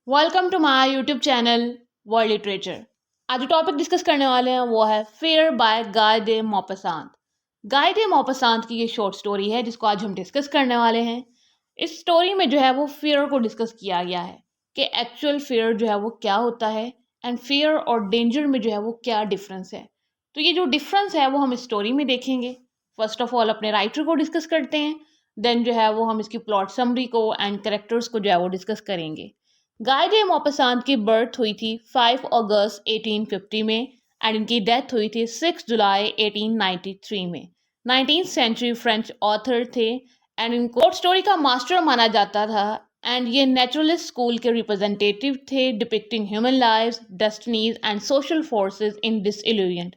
Welcome to my YouTube channel world literature. आज जो topic discuss करने वाले हैं वो है फियर बाय गाय दे मॉपसांत। गाय दे मॉपसांत की ये शॉर्ट स्टोरी है जिसको आज हम डिस्कस करने वाले हैं। इस स्टोरी में जो है वो फियर को डिस्कस किया गया है कि एक्चुअल फियर जो है वो क्या होता है एंड फियर और डेंजर में जो है वो क्या डिफरेंस है। तो ये जो डिफरेंस है वो हम इस स्टोरी में देखेंगे। फर्स्ट ऑफ ऑल अपने राइटर को डिस्कस करते हैं, देन जो है वो हम इसकी प्लॉट समरी को एंड कैरेक्टर्स को जो है वो डिस्कस करेंगे। गाय डे मॉपसांत की बर्थ हुई थी 5 अगस्त 1850 में एंड इनकी डेथ हुई थी 6 जुलाई 1893 में। 19th सेंचुरी फ्रेंच ऑथर थे एंड इनको शॉर्ट स्टोरी का मास्टर माना जाता था एंड ये नेचुरलिस्ट स्कूल के रिप्रेजेंटेटिव थे, depicting human lives, destinies and social forces in disillusion.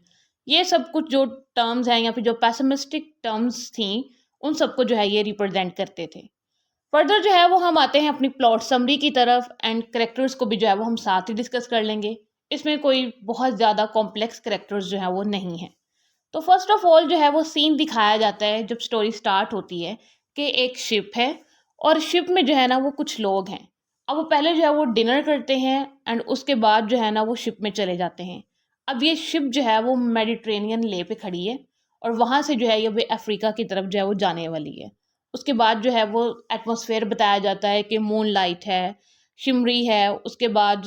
ये सब कुछ जो टर्म्स हैं या फिर जो पैसिमिस्टिक टर्म्स थी उन सबको जो है ये रिप्रेजेंट करते थे। फर्दर जो है वो हम आते हैं अपनी प्लॉट समरी की तरफ एंड करेक्टर्स को भी जो है वो हम साथ ही डिस्कस कर लेंगे। इसमें कोई बहुत ज़्यादा कॉम्प्लेक्स करेक्टर्स जो है वो नहीं है। तो फर्स्ट ऑफ ऑल जो है वो सीन दिखाया जाता है जब स्टोरी स्टार्ट होती है कि एक शिप है और शिप में जो है ना वो कुछ लोग हैं। अब वो पहले जो है वो डिनर करते हैं एंड उसके बाद जो है ना वो शिप में चले जाते हैं। अब ये शिप जो है वो मेडिट्रेनियन ले पे खड़ी है और वहाँ से जो है ये अफ्रीका की तरफ जो है वो जाने वाली है। उसके बाद जो है वो एटमॉस्फेयर बताया जाता है कि मून लाइट है, शिमरी है, उसके बाद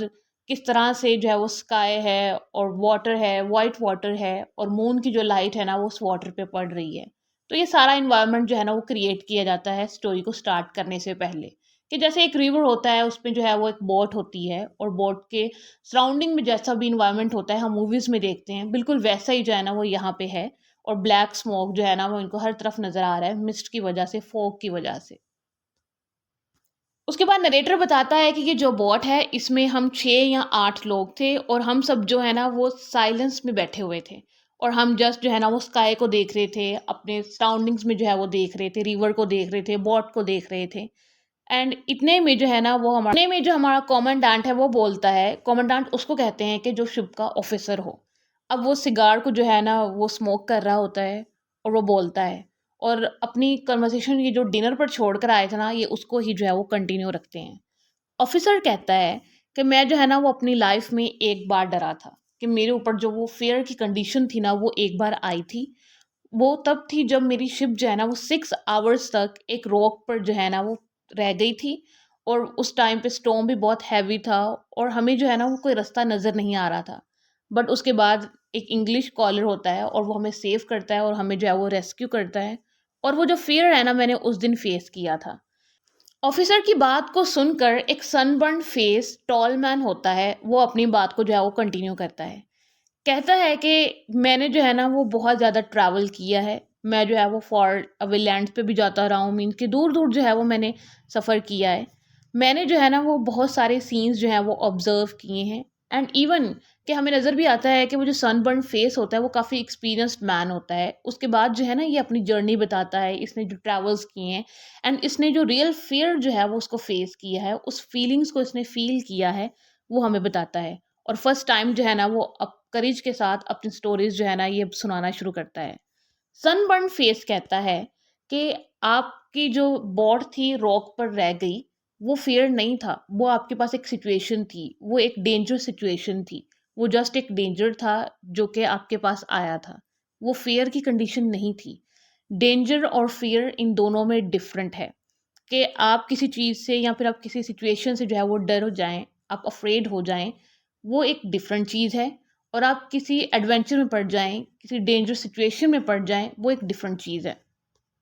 किस तरह से जो है वो स्काई है और वाटर है, वाइट वाटर है और मून की जो लाइट है ना वो उस वाटर पे पड़ रही है। तो ये सारा इन्वायरमेंट जो है ना वो क्रिएट किया जाता है स्टोरी को स्टार्ट करने से पहले। कि जैसे एक रिवर होता है उसमें जो है वो एक बोट होती है और बोट के सराउंडिंग में जैसा भी इन्वायरमेंट होता है हम मूवीज़ में देखते हैं बिल्कुल वैसा ही जो है ना वो यहाँ पे है। और ब्लैक स्मोक जो है ना वो इनको हर तरफ नज़र आ रहा है मिस्ट की वजह से, फॉग की वजह से। उसके बाद नरेटर बताता है कि ये जो बोट है इसमें हम 6 या 8 लोग थे और हम सब जो है ना वो साइलेंस में बैठे हुए थे और हम जस्ट जो है ना वो स्काई को देख रहे थे, अपने सराउंडिंग्स में जो है वो देख रहे थे, रिवर को देख रहे थे, बोट को देख रहे थे। एंड इतने में जो है ना वो हमारा इतने में जो हमारा कॉमेंडेंट है वो बोलता है, कॉमेंडेंट उसको कहते हैं कि जो शिप का ऑफिसर हो। अब वो सिगार को जो है ना वो स्मोक कर रहा होता है और वो बोलता है और अपनी कन्वर्सेशन ये जो डिनर पर छोड़ कर आए थे ना ये उसको ही जो है वो कंटिन्यू रखते हैं। ऑफिसर कहता है कि मैं जो है ना वो अपनी लाइफ में एक बार डरा था कि मेरे ऊपर जो वो फेयर की कंडीशन थी ना वो एक बार आई थी। वो तब थी जब मेरी शिप जो है ना वो 6 आवर्स तक एक रॉक पर जो है ना वो रह गई थी और उस टाइम पे स्टॉर्म भी बहुत हैवी था और हमें जो है ना वो कोई रास्ता नज़र नहीं आ रहा था। बट उसके बाद एक इंग्लिश कॉलर होता है और वो हमें सेव करता है और हमें जो है वो रेस्क्यू करता है। और वो जो फियर है ना मैंने उस दिन फेस किया था। ऑफिसर की बात को सुनकर एक सनबर्न फेस टॉल मैन होता है वो अपनी बात को जो है वो कंटिन्यू करता है। कहता है कि मैंने जो है ना वो बहुत ज़्यादा ट्रैवल किया है। मैं जो है वो फॉर अवे लैंड्स पे भी जाता रहा हूँ, मीन्स कि दूर दूर जो है वो मैंने सफ़र किया है। मैंने जो है ना वो बहुत सारे सीन्स जो हैं वो ऑब्जर्व किए हैं एंड इवन कि हमें नज़र भी आता है कि वो जो सनबर्न फेस होता है वो काफ़ी एक्सपीरियंस्ड मैन होता है। उसके बाद जो है ना ये अपनी जर्नी बताता है, इसने जो ट्रैवल्स किए हैं एंड इसने जो रियल फियर जो है वो उसको फेस किया है, उस फीलिंग्स को इसने फील किया है, वो हमें बताता है। और फर्स्ट टाइम जो है ना वो करेज के साथ अपनी स्टोरीज जो है ना ये सुनाना शुरू करता है। सनबर्न फेस कहता है कि आपकी जो बोट थी रॉक पर रह गई, वो फियर नहीं था, वो आपके पास एक सिचुएशन थी, वो एक डेंजर सिचुएशन थी। वो जस्ट एक डेंजर था जो कि आपके पास आया था। वो फियर की कंडीशन नहीं थी। डेंजर और फियर इन दोनों में डिफरेंट है कि आप किसी चीज़ से या फिर आप किसी सिचुएशन से जो है वो डर हो जाएं, आप अफ्रेड हो जाएं, वो एक डिफरेंट चीज़ है। और आप किसी एडवेंचर में पड़ जाएं, किसी डेंजर सिचुएशन में पड़ जाएं, वो एक डिफरेंट चीज़ है।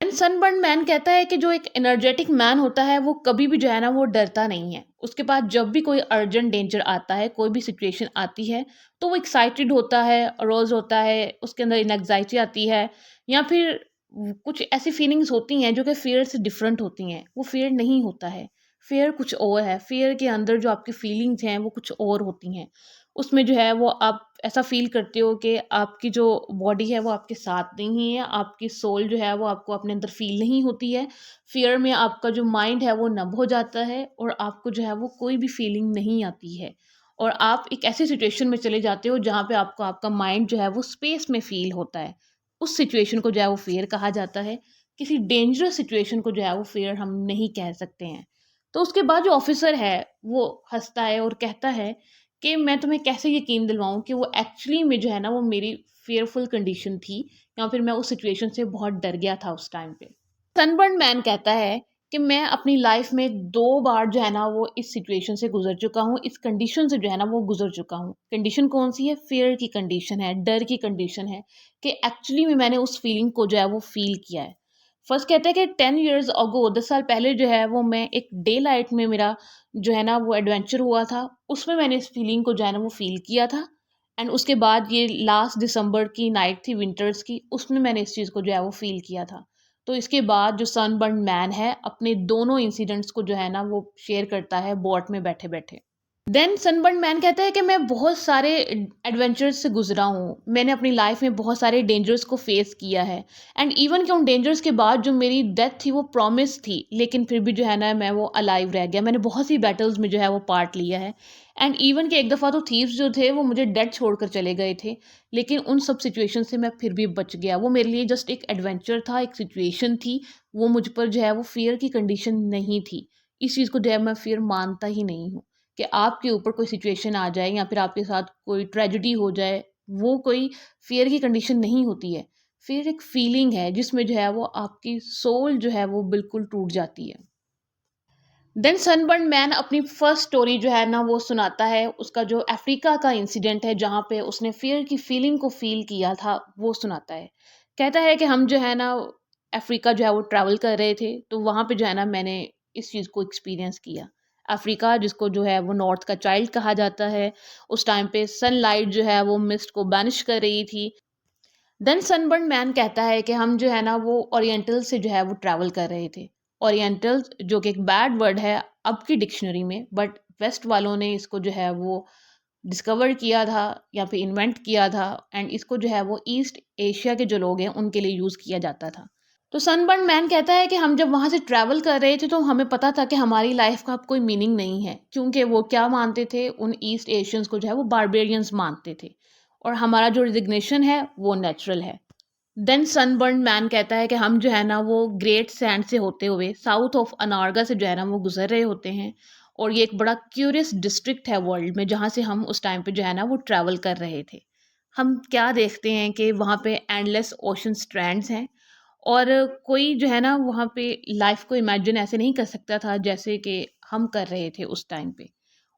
एंड सनबर्न मैन कहता है कि जो एक एनर्जेटिक मैन होता है वो कभी भी जो है ना वो डरता नहीं है। उसके पास जब भी कोई अर्जेंट डेंजर आता है, कोई भी सिचुएशन आती है, तो वो एक्साइटेड होता है, अरोज होता है, उसके अंदर एंग्जाइटी आती है या फिर कुछ ऐसी फीलिंग्स होती हैं जो कि फियर से डिफरेंट होती हैं। वो फियर नहीं होता है, फियर कुछ और है। फियर के अंदर जो आपकी फीलिंग्स हैं वो कुछ और होती हैं। उसमें जो है वो आप ऐसा फ़ील करते हो कि आपकी जो बॉडी है वो आपके साथ नहीं है, आपकी सोल जो है वो आपको अपने अंदर फ़ील नहीं होती है। फ़ियर में आपका जो माइंड है वो नम हो जाता है और आपको जो है वो कोई भी फ़ीलिंग नहीं आती है। और आप एक ऐसी सिचुएशन में चले जाते हो जहाँ पे आपको आपका माइंड जो है वो स्पेस में फ़ील होता है। उस सिचुएशन को जो है वो फ़ियर कहा जाता है। किसी डेंजरस सिचुएशन को जो है वो फ़ियर हम नहीं कह सकते हैं। तो उसके बाद जो ऑफ़िसर है, वो हँसता है और कहता है कि मैं तुम्हें कैसे यकीन दिलवाऊँ कि वो एक्चुअली में जो है ना वो मेरी फ़ियरफुल कंडीशन थी या फिर मैं उस सिचुएशन से बहुत डर गया था उस टाइम पे। सनबर्न मैन कहता है कि मैं अपनी लाइफ में 2 बार जो है ना वो इस सिचुएशन से गुज़र चुका हूँ, इस कंडीशन से जो है ना वो गुज़र चुका हूँ। कंडीशन कौन-सी है? फ़ियर की कंडीशन है, डर की कंडीशन है कि एक्चुअली में मैंने उस फीलिंग को जो है वो फ़ील किया है। फर्स्ट कहते हैं कि 10 इयर्स अगो 10 साल पहले जो है वो मैं एक डे लाइट में मेरा जो है ना वो एडवेंचर हुआ था, उसमें मैंने इस फीलिंग को जो है ना वो फ़ील किया था। एंड उसके बाद ये लास्ट दिसंबर की नाइट थी विंटर्स की, उसमें मैंने इस चीज़ को जो है वो फ़ील किया था। तो इसके बाद जो सनबर्न मैन है अपने दोनों इंसिडेंट्स को जो है ना वो शेयर करता है बोट में बैठे-बैठे। देन सनबर्न मैन कहता है कि मैं बहुत सारे एडवेंचर्स से गुजरा हूँ। मैंने अपनी लाइफ में बहुत सारे डेंजर्स को फेस किया है एंड इवन कि उन डेंजर्स के बाद जो मेरी डेथ थी वो प्रॉमिस थी, लेकिन फिर भी जो है ना मैं वो अलाइव रह गया। मैंने बहुत सी बैटल्स में जो है वो पार्ट लिया है एंड इवन कि एक दफ़ा तो थीव्स जो थे वो मुझे डेड छोड़कर चले गए थे, लेकिन उन सब सिचुएशन से मैं फिर भी बच गया। वो मेरे लिए जस्ट एक एडवेंचर था, एक सिचुएशन थी। वो मुझ पर जो है वो फ़ियर की कंडीशन नहीं थी। इस चीज़ को जो है मैं फ़ियर मानता ही नहीं हूँ। कि आपके ऊपर कोई सिचुएशन आ जाए या फिर आपके साथ कोई ट्रेजेडी हो जाए, वो कोई फ़ियर की कंडीशन नहीं होती है। फ़ियर एक फ़ीलिंग है जिसमें जो है वो आपकी सोल जो है वो बिल्कुल टूट जाती है। देन सनबर्न मैन अपनी फर्स्ट स्टोरी जो है ना वो सुनाता है, उसका जो अफ्रीका का इंसिडेंट है जहाँ पे उसने फ़ियर की फ़ीलिंग को फ़ील किया था, वो सुनाता है। कहता है कि हम जो है ना अफ्रीका जो है वो ट्रैवल कर रहे थे, तो वहाँ पे जो है ना मैंने इस चीज़ को एक्सपीरियंस किया। अफ्रीका जिसको जो है वो नॉर्थ का चाइल्ड कहा जाता है, उस टाइम पे सनलाइट जो है वो मिस्ट को बैनिश कर रही थी। देन सनबर्न मैन कहता है कि हम जो है ना वो ओरिएंटल से जो है वो ट्रैवल कर रहे थे। ओरिएंटल जो कि एक बैड वर्ड है अब की डिक्शनरी में, बट वेस्ट वालों ने इसको जो है वो डिस्कवर किया था या फिर इन्वेंट किया था एंड इसको जो है वो ईस्ट एशिया के जो लोग हैं उनके लिए यूज़ किया जाता था। तो सनबर्न मैन कहता है कि हम जब वहाँ से ट्रैवल कर रहे थे तो हमें पता था कि हमारी लाइफ का अब कोई मीनिंग नहीं है, क्योंकि वो क्या मानते थे, उन ईस्ट एशियंस को जो है वो बारबेरियंस मानते थे और हमारा जो रिजिग्नेशन है वो नेचुरल है। देन सनबर्न मैन कहता है कि हम जो है ना वो ग्रेट सैंड से होते हुए साउथ ऑफ अनारगा से जो है ना वो गुजर रहे होते हैं और ये एक बड़ा क्यूरियस डिस्ट्रिक्ट है वर्ल्ड में जहाँ से हम उस टाइम पे जो है ना वो ट्रैवल कर रहे थे। हम क्या देखते हैं कि वहाँ पे एंडलेस ओशन स्ट्रैंड्स हैं और कोई जो है ना वहाँ पे लाइफ को इमेजिन ऐसे नहीं कर सकता था जैसे कि हम कर रहे थे उस टाइम पे।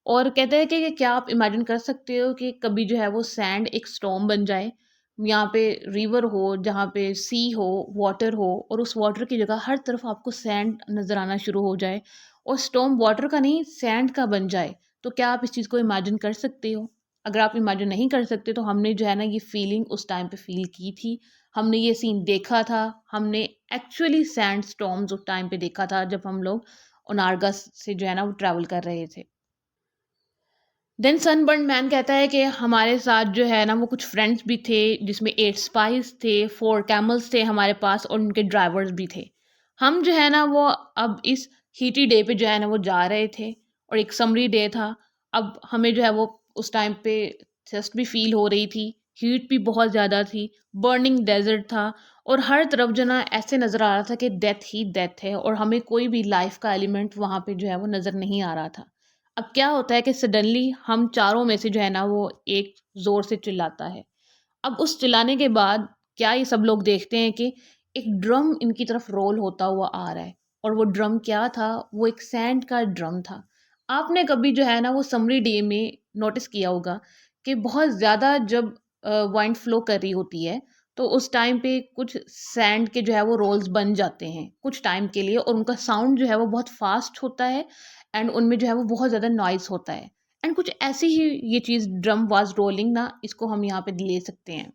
और कहते हैं कि क्या आप इमेजिन कर सकते हो कि कभी जो है वो सैंड एक स्टॉर्म बन जाए, यहाँ पे रिवर हो जहाँ पे सी हो, वाटर हो और उस वाटर की जगह हर तरफ आपको सैंड नज़र आना शुरू हो जाए और स्टॉर्म वाटर का नहीं सैंड का बन जाए। तो क्या आप इस चीज़ को इमेजिन कर सकते हो? अगर आप इमेजिन नहीं कर सकते तो हमने जो है ना ये फीलिंग उस टाइम पे फील की थी। हमने ये सीन देखा था, हमने एक्चुअली सैंड स्टॉर्म्स उस टाइम पे देखा था जब हम लोग ओनारगा से जो है ना वो ट्रैवल कर रहे थे। देन सनबर्न मैन कहता है कि हमारे साथ जो है ना वो कुछ फ्रेंड्स भी थे जिसमें 8 स्पाइस थे, 4 कैमल्स थे हमारे पास और उनके ड्राइवर्स भी थे। हम जो है ना वो अब इस हीटी डे पे जो है ना वो जा रहे थे और एक समरी डे था। अब हमें जो है वो उस टाइम पे थर्स्ट भी फ़ील हो रही थी, हीट भी बहुत ज़्यादा थी, बर्निंग डेज़र्ट था और हर तरफ जो ना ऐसे नज़र आ रहा था कि डेथ ही डेथ है और हमें कोई भी लाइफ़ का एलिमेंट वहाँ पे जो है वो नज़र नहीं आ रहा था। अब क्या होता है कि सडनली हम चारों में से जो है ना वो एक ज़ोर से चिल्लाता है। अब उस चिल्लाने के बाद क्या ये सब लोग देखते हैं कि एक ड्रम इनकी तरफ रोल होता हुआ आ रहा है और वो ड्रम क्या था? वो एक सैंड का ड्रम था। आपने कभी जो है ना वो समरी डे में नोटिस किया होगा कि बहुत ज़्यादा जब वाइंड फ्लो कर रही होती है, तो उस टाइम पे कुछ सैंड के जो है वो रोल्स बन जाते हैं कुछ टाइम के लिए और उनका साउंड जो है वो बहुत फ़ास्ट होता है एंड उनमें जो है वो बहुत ज़्यादा नॉइज़ होता है। एंड कुछ ऐसी ही ये चीज़ ड्रम वाज़ रोलिंग ना इसको हम यहाँ पे ले सकते हैं।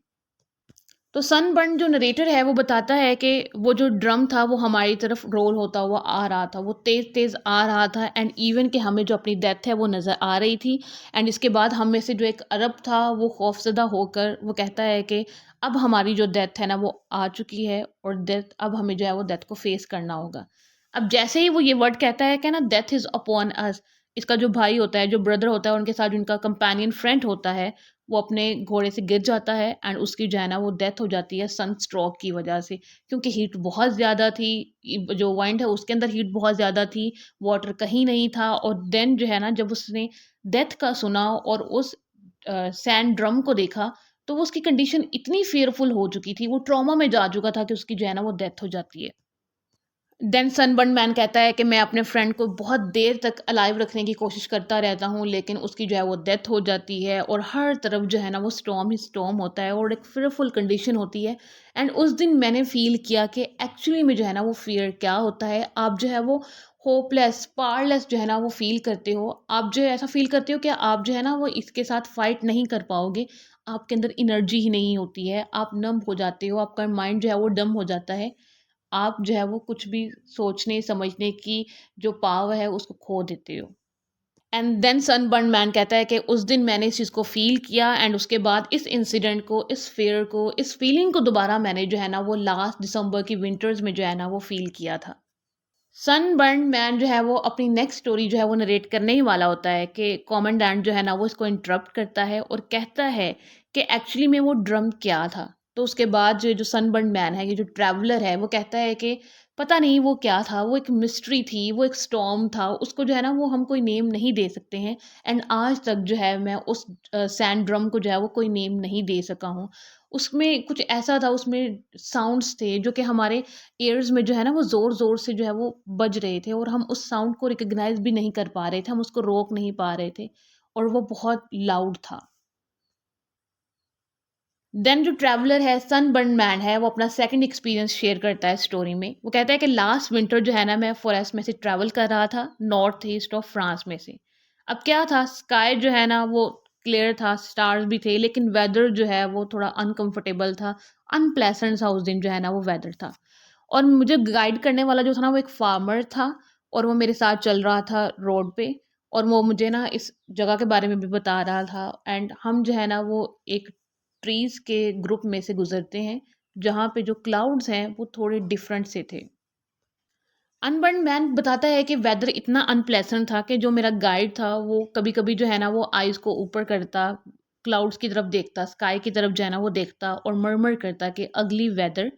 तो सनबर्न जो नरेटर है वो बताता है कि वो जो ड्रम था वो हमारी तरफ रोल होता हुआ आ रहा था, वो तेज़ तेज़ आ रहा था एंड इवन कि हमें जो अपनी डेथ है वो नज़र आ रही थी एंड इसके बाद हम में से जो एक अरब था वो खौफज़दा होकर वो कहता है कि अब हमारी जो डेथ है ना वो आ चुकी है और डेथ अब हमें जो है वो डेथ को फेस करना होगा। अब जैसे ही वो ये वर्ड कहता है कि ना डेथ इज़ अपॉन अस, इसका जो भाई होता है, जो ब्रदर होता है, उनके साथ जो उनका कंपेनियन फ्रेंड होता है, वो अपने घोड़े से गिर जाता है एंड उसकी जो है ना वो डेथ हो जाती है सनस्ट्रोक की वजह से। क्योंकि हीट बहुत ज़्यादा थी, जो वाइंड है उसके अंदर हीट बहुत ज़्यादा थी, वाटर कहीं नहीं था और देन जो है ना जब उसने डेथ का सुना और उस सैंड ड्रम को देखा, तो वो उसकी कंडीशन इतनी फ़ियरफुल हो चुकी थी, वो ट्रॉमा में जा चुका था कि उसकी जो है ना वो डेथ हो जाती है। देन सनबर्न मैन कहता है कि मैं अपने फ्रेंड को बहुत देर तक अलाइव रखने की कोशिश करता रहता हूँ, लेकिन उसकी जो है वो डेथ हो जाती है और हर तरफ जो है ना वो स्टॉर्म ही स्टॉर्म होता है और एक फियरफुल कंडीशन होती है। एंड उस दिन मैंने फ़ील किया कि एक्चुअली में जो है ना वो फ़ियर क्या होता है। आप जो है वो होपलेस, पावरलेस जो है ना वो फ़ील करते हो। आप जो है ऐसा फ़ील करते हो कि आप जो है ना वो इसके साथ फ़ाइट नहीं कर पाओगे। आपके अंदर एनर्जी ही नहीं होती है, आप नम हो जाते हो, आपका माइंड जो है वो डम हो जाता है। आप जो है वो कुछ भी सोचने समझने की जो पावर है उसको खो देते हो। एंड देन सनबर्न मैन कहता है कि उस दिन मैंने इस चीज़ को फ़ील किया एंड उसके बाद इस इंसिडेंट को, इस फ़ियर को, इस फ़ीलिंग को दोबारा मैंने जो है ना वो लास्ट दिसंबर की विंटर्स में जो है ना वो फ़ील किया था। सनबर्न मैन जो है वो अपनी नेक्स्ट स्टोरी जो है वो नरेट करने ही वाला होता है कि कॉमेंडेंट जो है ना वो इसको इंटरप्ट करता है और कहता है कि एक्चुअली में वो ड्रम क्या था। तो उसके बाद जो जो सनबर्न मैन है, ये जो ट्रैवलर है, वो कहता है कि पता नहीं वो क्या था, वो एक मिस्ट्री थी, वो एक स्टॉर्म था, उसको जो है ना वो हम कोई नेम नहीं दे सकते हैं। एंड आज तक जो है मैं उस सैंड ड्रम को जो है वो कोई नेम नहीं दे सका हूँ। उसमें कुछ ऐसा था, उसमें साउंड्स थे जो कि हमारे ईयर्स में जो है ना वो ज़ोर-ज़ोर से जो है वो बज रहे थे और हम उस साउंड को रिकॉग्नाइज़ भी नहीं कर पा रहे थे, हम उसको रोक नहीं पा रहे थे और वो बहुत लाउड था। देन जो ट्रैवलर है, सनबर्न मैन है, वो अपना सेकंड एक्सपीरियंस शेयर करता है स्टोरी में। वो कहता है कि लास्ट विंटर जो है ना मैं फॉरेस्ट में से ट्रैवल कर रहा था, नॉर्थ ईस्ट ऑफ फ्रांस में से। अब क्या था, स्काई जो है ना वो क्लियर था, स्टार्स भी थे, लेकिन वेदर जो है वो थोड़ा अनकंफर्टेबल था, अनप्लेजेंट सा उस दिन जो है ना वो वेदर था। और मुझे गाइड करने वाला जो था ना वो एक फार्मर था और वो मेरे साथ चल रहा था रोड पे और वो मुझे ना इस जगह के बारे में भी बता रहा था एंड हम जो है ना वो एक ट्रीज़ के ग्रुप में से गुज़रते हैं, जहाँ पे जो क्लाउड्स हैं वो थोड़े डिफरेंट से थे। अनबर्न्ड मैन बताता है कि वेदर इतना अनप्लेजेंट था कि जो मेरा गाइड था वो कभी-कभी जो है ना वो आइज़ को ऊपर करता, क्लाउड्स की तरफ देखता, स्काई की तरफ जो है ना वो देखता और मर्मर करता कि अगली वेदर।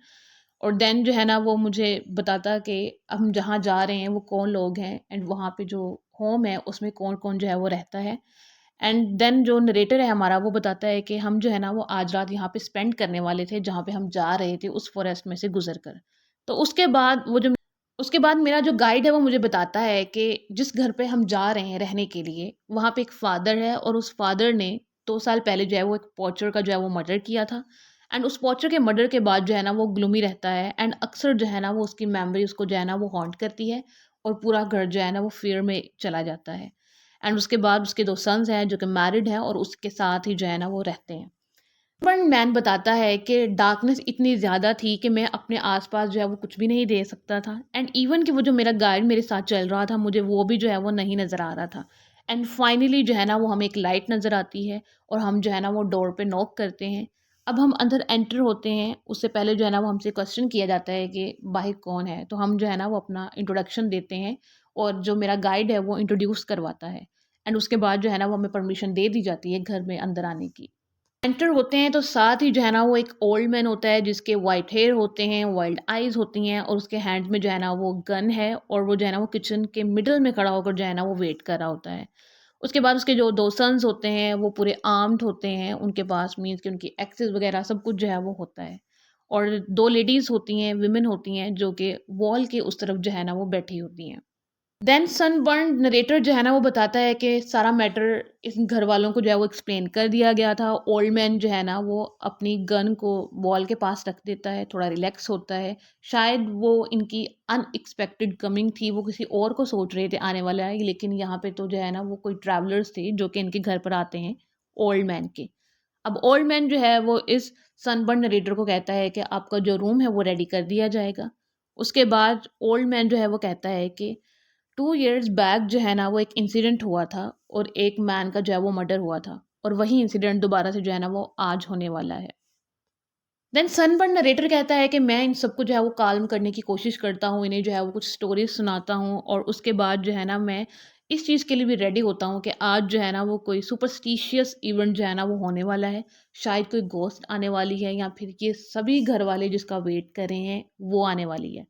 और देन जो है ना वो मुझे बताता कि हम जहाँ जा रहे हैं वो कौन लोग हैं एंड वहाँ पे जो होम है उसमें कौन-कौन जो है वो रहता है। एंड देन जो नरेटर है हमारा वो बताता है कि हम जो है ना वो आज रात यहाँ पे स्पेंड करने वाले थे जहाँ पे हम जा रहे थे उस फॉरेस्ट में से गुजर कर। तो उसके बाद मेरा जो गाइड है वो मुझे बताता है कि जिस घर पे हम जा रहे हैं रहने के लिए, वहाँ पे एक फादर है और उस फादर ने 2 साल पहले जो है वो एक पॉचर का जो है वो मर्डर किया था। एंड उस पॉचर के मर्डर के बाद जो है ना वो ग्लूमी रहता है एंड अक्सर जो है ना वो उसकी मेमोरी उसको जो है ना वो हॉन्ट करती है और पूरा घर जो है ना वो फ़ियर में चला जाता है। एंड उसके बाद उसके 2 सन्स हैं जो कि मैरिड हैं और उसके साथ ही जो है ना वो रहते हैं। पर मैन बताता है कि डार्कनेस इतनी ज़्यादा थी कि मैं अपने आस-पास जो है वो कुछ भी नहीं देख सकता था एंड इवन कि वो जो मेरा गाइड मेरे साथ चल रहा था, मुझे वो भी जो है वो नहीं नज़र आ रहा था। एंड फाइनली जो है ना वो हमें एक लाइट नज़र आती है और हम जो है ना वो डोर पे नॉक करते हैं। अब हम अंदर एंटर होते हैं, उससे पहले जो है ना वो हमसे क्वेश्चन किया जाता है कि बाहर कौन है? तो हम जो है ना वो अपना इंट्रोडक्शन देते हैं और जो मेरा गाइड है वो इंट्रोड्यूस करवाता है एंड उसके बाद जो है ना वो हमें परमिशन दे दी जाती है घर में अंदर आने की। एंटर होते हैं तो साथ ही जो है ना वो एक ओल्ड मैन होता है जिसके वाइट हेयर होते हैं, वाइल्ड आइज़ होती हैं और उसके हैंड में जो है ना वो गन है और वो जो है ना वो किचन के मिडल में खड़ा होकर जो है ना वो वेट कर रहा होता है। उसके बाद उसके जो 2 सन्स होते हैं वो पूरे आर्म्ड होते हैं, उनके पास मीन्स कि उनकी एक्सेस वगैरह सब कुछ जो है वो होता है। और 2 लेडीज़ होती हैं, वुमेन होती हैं जो कि वॉल के उस तरफ जो है ना वो बैठी होती हैं। देन सनबर्न नरेटर जो है ना वो बताता है कि सारा मैटर इस घर वालों को जो है वो एक्सप्लेन कर दिया गया था। ओल्ड मैन जो है ना वो अपनी गन को वॉल के पास रख देता है, थोड़ा रिलैक्स होता है। शायद वो इनकी अनएक्सपेक्टेड कमिंग थी, वो किसी और को सोच रहे थे आने वाला है, लेकिन यहाँ पे तो जो है ना वो कोई ट्रैवलर्स थे जो कि इनके घर पर आते हैं ओल्ड मैन के। अब ओल्ड मैन जो है वो इस सनबर्न नरेटर को कहता है कि आपका जो रूम है वो रेडी कर दिया जाएगा। उसके बाद ओल्ड मैन जो है वो कहता है कि 2 इयर्स बैक जो है ना वो एक इंसिडेंट हुआ था और एक मैन का जो है वो मर्डर हुआ था और वही इंसिडेंट दोबारा से जो है ना वो आज होने वाला है। देन सनबर्न नरेटर कहता है कि मैं इन सबको जो है वो काल्म करने की कोशिश करता हूँ, इन्हें जो है वो कुछ स्टोरीज़ सुनाता हूँ और उसके बाद जो है ना मैं इस चीज़ के लिए भी रेडी होता हूँ कि आज जो है ना वो कोई सुपरस्टिशियस इवेंट जो है ना वो होने वाला है। शायद कोई घोस्ट आने वाली है या फिर ये सभी घर वाले जिसका वेट कर रहे हैं वो आने वाली है।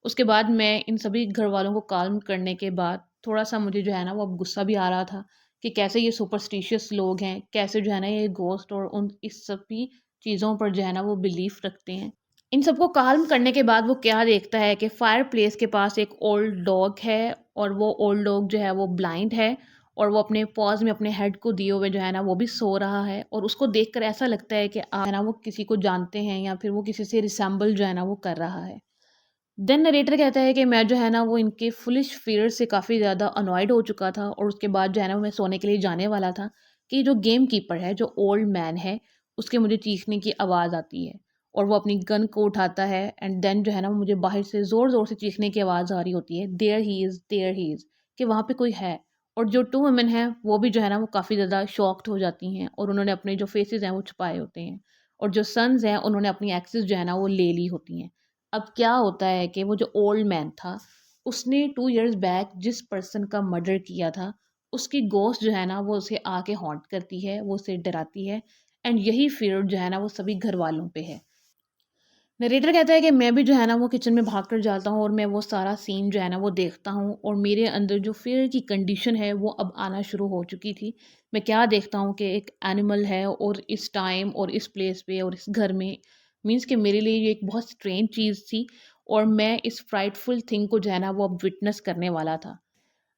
उसके बाद मैं इन सभी घर वालों को काल्म करने के बाद थोड़ा-सा मुझे जो है ना वो अब गुस्सा भी आ रहा था कि कैसे ये सुपरस्टिशियस लोग हैं, कैसे जो है ना ये घोस्ट और उन इस सभी चीज़ों पर जो है ना वो बिलीफ रखते हैं। इन सबको काल्म करने के बाद वो क्या देखता है कि फायरप्लेस के पास एक ओल्ड डॉग है और वो ओल्ड डॉग जो है वो ब्लाइंड है और वो अपने पॉज़ में अपने हेड को दिए हुए जो है ना वो भी सो रहा है और उसको देखकर ऐसा लगता है कि है ना वो किसी को जानते हैं या फिर वो किसी से रिसेंबल जो है ना वो कर रहा है। देन नरेटर कहता है कि मैं जो है ना वो इनके फुलिश फ़ियर से काफ़ी ज़्यादा अनॉयड हो चुका था और उसके बाद जो है ना मैं सोने के लिए जाने वाला था कि जो गेम कीपर है, जो ओल्ड मैन है, उसके मुझे चीखने की आवाज़ आती है और वो अपनी गन को उठाता है एंड देन जो है ना मुझे बाहर से ज़ोर-ज़ोर से चीखने की आवाज़ आ रही होती है, देयर ही इज़ कि वहाँ पे कोई है। और जो 2 वुमेन हैं, वो भी जो है ना वो काफ़ी ज़्यादा शॉक्ड हो जाती हैं और उन्होंने अपने जो फेसेज़ हैं वो छुपाए होते हैं और जो सन्स हैं, उन्होंने अपनी एक्सेस जो है ना वो ले ली होती हैं। अब क्या होता है कि वो जो ओल्ड मैन था, उसने 2 इयर्स बैक जिस पर्सन का मर्डर किया था, उसकी घोस्ट जो है ना वो उसे आके हॉन्ट करती है, वो उसे डराती है एंड यही फ़ियर जो है ना वो सभी घरवालों पे है। नरेटर कहता है कि मैं भी जो है ना वो किचन में भाग कर जाता हूँ और मैं वो सारा सीन जो है ना वो देखता हूँ और मेरे अंदर जो फ़ियर की कंडीशन है वो अब आना शुरू हो चुकी थी। मैं क्या देखता हूँ कि एक एनिमल है और इस टाइम और इस प्लेस पे और इस घर में मीन्स कि मेरे लिए ये एक बहुत स्ट्रेंज चीज़ थी और मैं इस फ्राइटफुल थिंग को जो है ना वो अब विटनेस करने वाला था।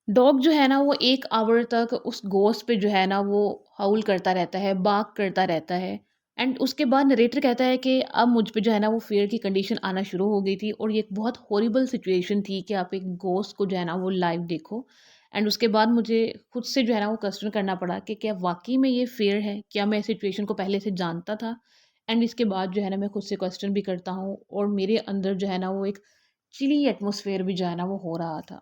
डॉग जो है ना वो 1 आवर तक उस घोस्ट पे जो है ना वो हाउल करता रहता है, बार्क करता रहता है एंड उसके बाद नरेटर कहता है कि अब मुझ पे जो है ना वो फ़ियर की कंडीशन आना शुरू हो गई थी और ये एक बहुत हॉरिबल सिचुएशन थी कि आप एक घोस्ट को जो है ना वो लाइव देखो एंड उसके बाद मुझे खुद से जो है ना वो क्वेश्चन करना पड़ा कि क्या वाक़ई में ये फ़ियर है? क्या मैं इस सिचुएशन को पहले से जानता था? एंड इसके बाद जो है ना मैं खुद से क्वेश्चन भी करता हूँ और मेरे अंदर जो है ना वो एक चिली एटमॉस्फेयर भी जो है ना वो हो रहा था।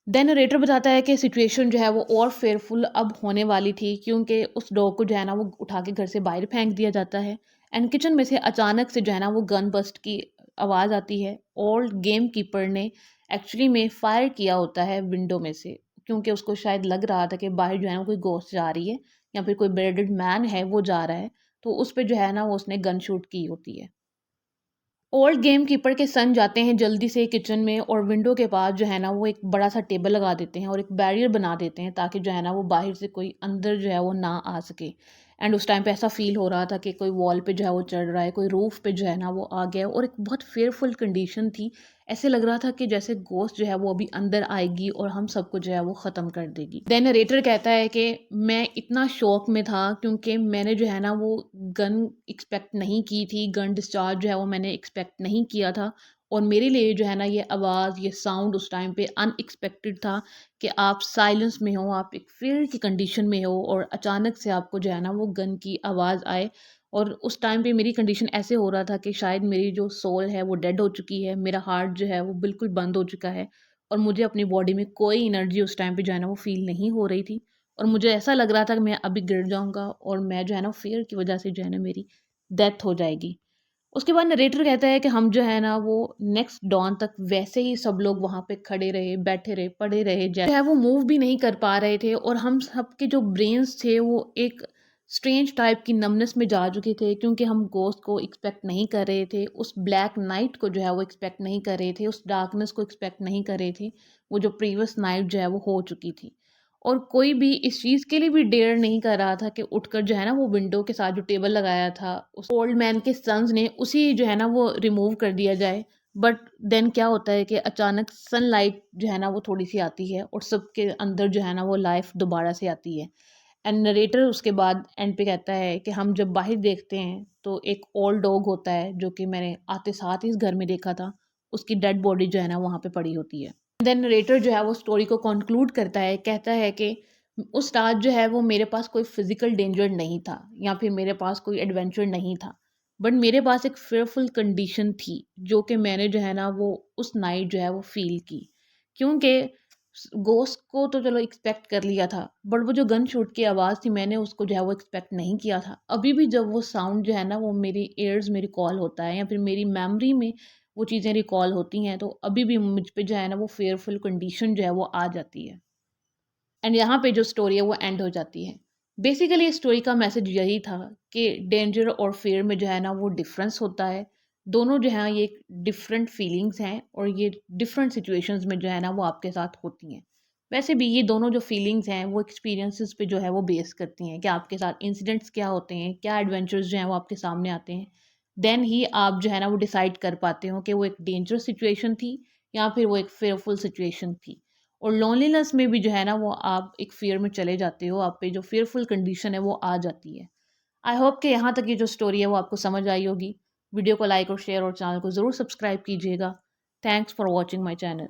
देन नरेटर बताता है कि सिचुएशन जो है वो और फेयरफुल अब होने वाली थी क्योंकि उस डॉग को जो है ना वो उठा के घर से बाहर फेंक दिया जाता है एंड किचन में से अचानक से जो है ना वो गन बस्ट की आवाज़ आती है और गेम कीपर ने एक्चुअली में फायर किया होता है विंडो में से क्योंकि उसको शायद लग रहा था कि बाहर जो है ना कोई घोस्ट जा रही है या फिर कोई बेडेड मैन है वो जा रहा है तो उस पर जो है ना वो उसने गन शूट की होती है। ओल्ड गेम कीपर के सन जाते हैं जल्दी से किचन में और विंडो के पास जो है ना वो एक बड़ा सा टेबल लगा देते हैं और एक बैरियर बना देते हैं ताकि जो है ना वो बाहर से कोई अंदर जो है वो ना आ सके एंड उस टाइम पे ऐसा फील हो रहा था कि कोई वॉल पे जो है वो चढ़ रहा है, कोई रूफ पे जो है ना वो आ गया और एक बहुत फेयरफुल कंडीशन थी। ऐसे लग रहा था कि जैसे घोस्ट जो है वो अभी अंदर आएगी और हम सबको जो है वो ख़त्म कर देगी। देन नरेटर कहता है कि मैं इतना शॉक में था क्योंकि मैंने जो है ना वो गन एक्सपेक्ट नहीं की थी, गन डिस्चार्ज जो है वो मैंने एक्सपेक्ट नहीं किया था और मेरे लिए जो है ना ये आवाज़, ये साउंड उस टाइम पे अनएक्सपेक्टेड था कि आप साइलेंस में हो, आप एक फ़ियर की कंडीशन में हो और अचानक से आपको जो है ना वो गन की आवाज़ आए और उस टाइम पे मेरी कंडीशन ऐसे हो रहा था कि शायद मेरी जो सोल है वो डेड हो चुकी है, मेरा हार्ट जो है वो बिल्कुल बंद हो चुका है और मुझे अपनी बॉडी में कोई एनर्जी उस टाइम पे जो है ना वो फ़ील नहीं हो रही थी और मुझे ऐसा लग रहा था कि मैं अभी गिर जाऊँगा और मैं जो है ना फ़ियर की वज़ह से जो है ना मेरी डेथ हो जाएगी। उसके बाद नरेटर कहता है कि हम जो है ना वो नेक्स्ट डॉन तक वैसे ही सब लोग वहाँ पे खड़े रहे, बैठे रहे, पड़े रहे, जैसे है वो मूव भी नहीं कर पा रहे थे और हम सबके जो ब्रेन्स थे वो एक स्ट्रेंज टाइप की नमनेस में जा चुके थे क्योंकि हम घोस्ट को एक्सपेक्ट नहीं कर रहे थे, उस ब्लैक नाइट को जो है वो एक्सपेक्ट नहीं कर रहे थे, उस डार्कनेस को एक्सपेक्ट नहीं कर रहे थे, वो जो प्रीवियस नाइट जो है वो हो चुकी थी। और कोई भी इस चीज़ के लिए भी डेयर नहीं कर रहा था कि उठकर जो है ना वो विंडो के साथ जो टेबल लगाया था उस ओल्ड मैन के सन्स ने उसी जो है ना वो रिमूव कर दिया जाए। बट देन क्या होता है कि अचानक सनलाइट जो है ना वो थोड़ी-सी आती है और सबके अंदर जो है ना वो लाइफ दोबारा से आती है। एंड नरेटर उसके बाद एंड पे कहता है कि हम जब बाहर देखते हैं तो एक ओल्ड डॉग होता है जो कि मैंने आते साथ ही इस घर में देखा था, उसकी डेड बॉडी जो है ना वहाँ पे पड़ी होती है। देन नरेटर जो है वो स्टोरी को कंक्लूड करता है, कहता है कि उस रात जो है वो मेरे पास कोई फिजिकल डेंजर नहीं था या फिर मेरे पास कोई एडवेंचर नहीं था, बट मेरे पास एक फेयरफुल कंडीशन थी जो कि मैंने जो है ना वो उस नाइट जो है वो फील की क्योंकि गोस्ट को तो चलो एक्सपेक्ट कर लिया था बट वो जो गन शूट की आवाज़ थी मैंने उसको जो है वो एक्सपेक्ट नहीं किया था। अभी भी जब वो साउंड जो है ना वो मेरी ईयर्स मेरी कॉल होता है या फिर मेरी मेमोरी में वो चीज़ें रिकॉल होती हैं, तो अभी भी मुझ पे जो है ना वो फ़ियरफुल कंडीशन जो है वो आ जाती है। एंड यहाँ पे जो स्टोरी है वो एंड हो जाती है। बेसिकली स्टोरी का मैसेज यही था कि डेंजर और फ़ियर में जो है ना वो डिफ़रेंस होता है। दोनों जो हैं ये डिफ़रेंट फीलिंग्स हैं और ये डिफ़रेंट सिचुएशंस में जो है ना वो आपके साथ होती हैं। वैसे भी ये दोनों जो फीलिंग्स हैं वो एक्सपीरियंसेस पे जो है वो बेस करती हैं कि आपके साथ इंसिडेंट्स क्या होते हैं, क्या एडवेंचर्स जो हैं वो आपके सामने आते हैं। देन ही आप जो है ना वो डिसाइड कर पाते हो कि वो एक डेंजरस सिचुएशन थी या फिर वो एक फ़ियरफुल सिचुएशन थी। और लोनलीनेस में भी जो है ना वो आप एक फ़ियर में चले जाते हो, आप पे जो फ़ियरफुल कंडीशन है वो आ जाती है। आई होप कि यहाँ तक की जो स्टोरी है वो आपको समझ आई होगी। वीडियो को लाइक और शेयर और चैनल को ज़रूर सब्सक्राइब कीजिएगा। Thanks for watching my channel.